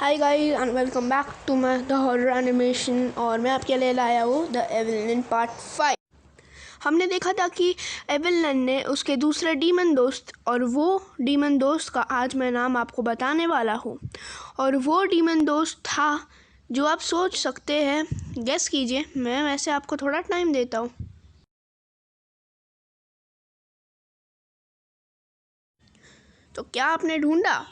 Hi guys and welcome back to my the horror animation. और मैं आपके लिए लाया हूँ द एविल नन पार्ट 5। हमने देखा था कि एविल नन ने उसके दूसरे डीमन दोस्त, और वो डीमन दोस्त का आज मैं नाम आपको बताने वाला हूँ। और वो डीमन दोस्त था जो आप सोच सकते हैं, गेस कीजिए। मैं वैसे आपको थोड़ा टाइम देता हूँ। तो क्या आपने ढूंढा?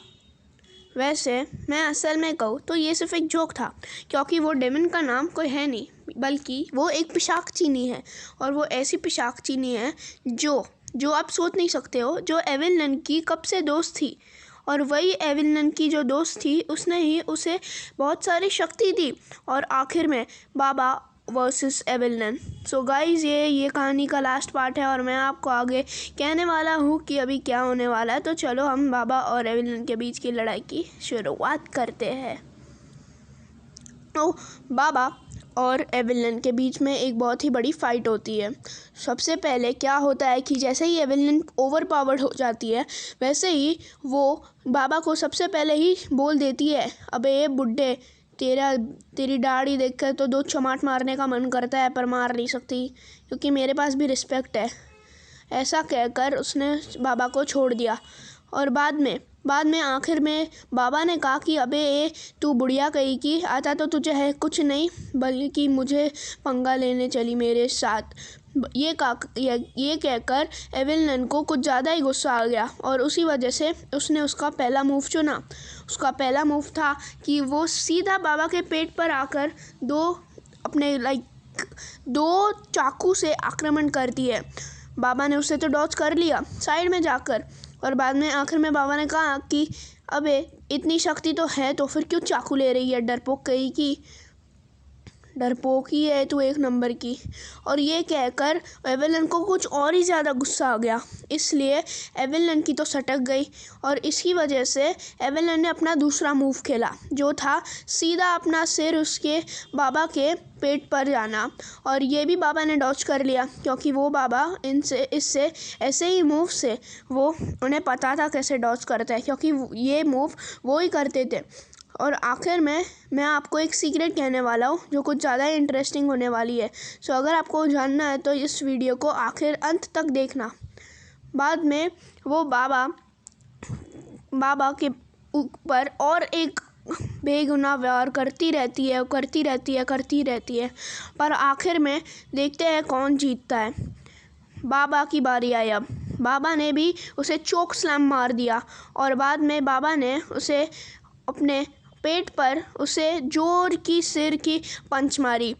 वैसे मैं असल में कहूँ तो ये सिर्फ एक जोक था, क्योंकि वो डेमन का नाम कोई है नहीं, बल्कि वो एक पिशाच-चीनी है। और वो ऐसी पिशाच-चीनी है जो आप सोच नहीं सकते हो, जो एविल नन की कब से दोस्त थी। और वही एविल नन की जो दोस्त थी, उसने ही उसे बहुत सारी शक्ति दी। और आखिर में बाबा versus evil nun. So guys, ये कहानी का लास्ट पार्ट है, और मैं आपको आगे कहने वाला हूँ कि अभी क्या होने वाला है। तो चलो हम बाबा और एविल नन के बीच की लड़ाई की शुरुआत करते हैं। तो बाबा और एविल नन के बीच में एक बहुत ही बड़ी फाइट होती है। सबसे पहले क्या होता है कि जैसे ही एविल नन ओवर पावर्ड हो जाती है, वैसे ही वो बाबा को सबसे पहले ही बोल देती है, अबे ये बुड्ढे, तेरी दाढ़ी देखकर तो 2 चमाट मारने का मन करता है, पर मार नहीं सकती, क्योंकि मेरे पास भी रिस्पेक्ट है। ऐसा कहकर उसने बाबा को छोड़ दिया। और बाद में आखिर में बाबा ने कहा कि अबे ए, तू बुढ़िया कहीं की, आता तो तुझे है कुछ नहीं, बल्कि मुझे पंगा लेने चली मेरे साथ। ये कहकर एविल नन को कुछ ज़्यादा ही गुस्सा आ गया, और उसी वजह से उसने उसका पहला मूव चुना। उसका पहला मूव था कि वो सीधा बाबा के पेट पर आकर दो चाकू से आक्रमण करती है। बाबा ने उससे तो डॉज कर लिया साइड में जाकर, और बाद में आखिर में बाबा ने कहा कि अबे इतनी शक्ति तो है, तो फिर क्यों चाकू ले रही है, डरपोक कहीं की, डरपोक ही है तू एक नंबर की। और ये कहकर एविल नन को कुछ और ही ज़्यादा गुस्सा आ गया, इसलिए एविल नन की तो सटक गई। और इसकी वजह से एविल नन ने अपना दूसरा मूव खेला, जो था सीधा अपना सिर उसके बाबा के पेट पर जाना। और ये भी बाबा ने डॉज कर लिया, क्योंकि वो बाबा इससे ऐसे ही मूव से वो उन्हें पता था कैसे डॉज करता है, क्योंकि ये मूव वो ही करते थे। और आखिर में मैं आपको एक सीक्रेट कहने वाला हूँ, जो कुछ ज़्यादा इंटरेस्टिंग होने वाली है। सो अगर आपको जानना है तो इस वीडियो को आखिर अंत तक देखना। बाद में वो बाबा के ऊपर और एक बेगुनाह वार करती रहती है, पर आखिर में देखते हैं कौन जीतता है। बाबा की बारी आई। अब बाबा ने भी उसे चोक स्लैम मार दिया, और बाद में बाबा ने उसे अपने पेट पर उसे जोर की सिर की पंच मारी।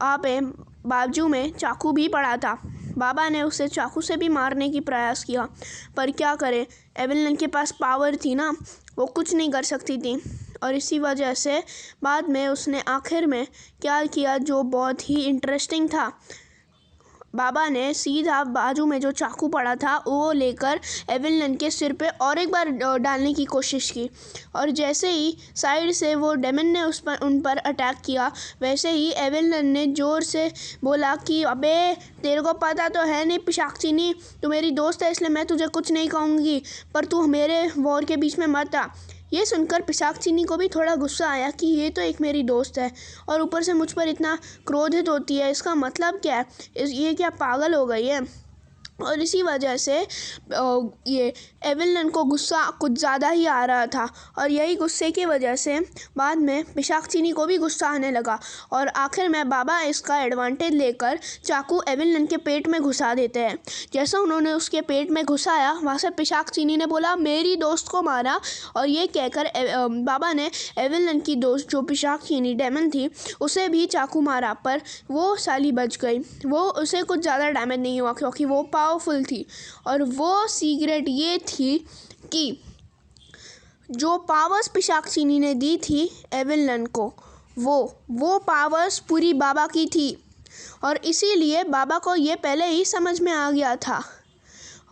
बाजू में चाकू भी पड़ा था। बाबा ने उसे चाकू से भी मारने की प्रयास किया, पर क्या करे, एविल नन के पास पावर थी ना, वो कुछ नहीं कर सकती थी। और इसी वजह से बाद में उसने आखिर में क्या किया, जो बहुत ही इंटरेस्टिंग था। बाबा ने सीधा बाजू में जो चाकू पड़ा था वो लेकर एविल नन के सिर पे और एक बार डालने की कोशिश की। और जैसे ही साइड से वो डेमन ने उन पर अटैक किया, वैसे ही एविल नन ने ज़ोर से बोला कि अबे तेरे को पता तो है नहीं पिशाच-चीनी, तू मेरी दोस्त है, इसलिए मैं तुझे कुछ नहीं कहूँगी, पर तू मेरे वॉर के बीच में मत आ। ये सुनकर पिशाच-चीनी को भी थोड़ा गुस्सा आया कि ये तो एक मेरी दोस्त है, और ऊपर से मुझ पर इतना क्रोधित होती है, इसका मतलब क्या है, ये क्या पागल हो गई है। और इसी वजह से ये एविल नन को गुस्सा कुछ ज़्यादा ही आ रहा था, और यही गुस्से की वजह से बाद में पिशाच-चीनी को भी गुस्सा आने लगा। और आखिर में बाबा इसका एडवांटेज लेकर चाकू एविल नन के पेट में घुसा देते हैं। जैसा उन्होंने उसके पेट में घुसाया, वहाँ से पिशाच-चीनी ने बोला मेरी दोस्त को मारा, और ये कहकर बाबा ने एविल नन की दोस्त जो पिशाच-चीनी डेमन थी, उसे भी चाकू मारा, पर वो साली बच गई। उसे कुछ ज़्यादा डैमेज नहीं हुआ, क्योंकि वो पावरफुल थी। और वो सीक्रेट ये थी कि जो पावर्स पिशाच-चीनी ने दी थी एविल नन को, वो पावर्स पूरी बाबा की थी, और इसीलिए बाबा को ये पहले ही समझ में आ गया था।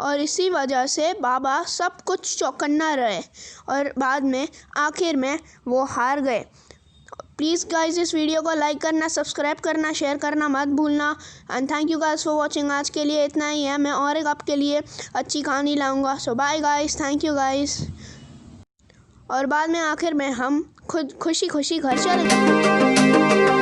और इसी वजह से बाबा सब कुछ चौकन्ना रहे, और बाद में आखिर में वो हार गए। प्लीज़ गाइज, इस वीडियो को लाइक करना, सब्सक्राइब करना, शेयर करना मत भूलना। And thank you guys for watching. आज के लिए इतना ही है, मैं और एक आपके लिए अच्छी कहानी लाऊंगा। So bye guys, thank you guys. और बाद में आखिर में हम खुद खुशी खुशी घर चले गए।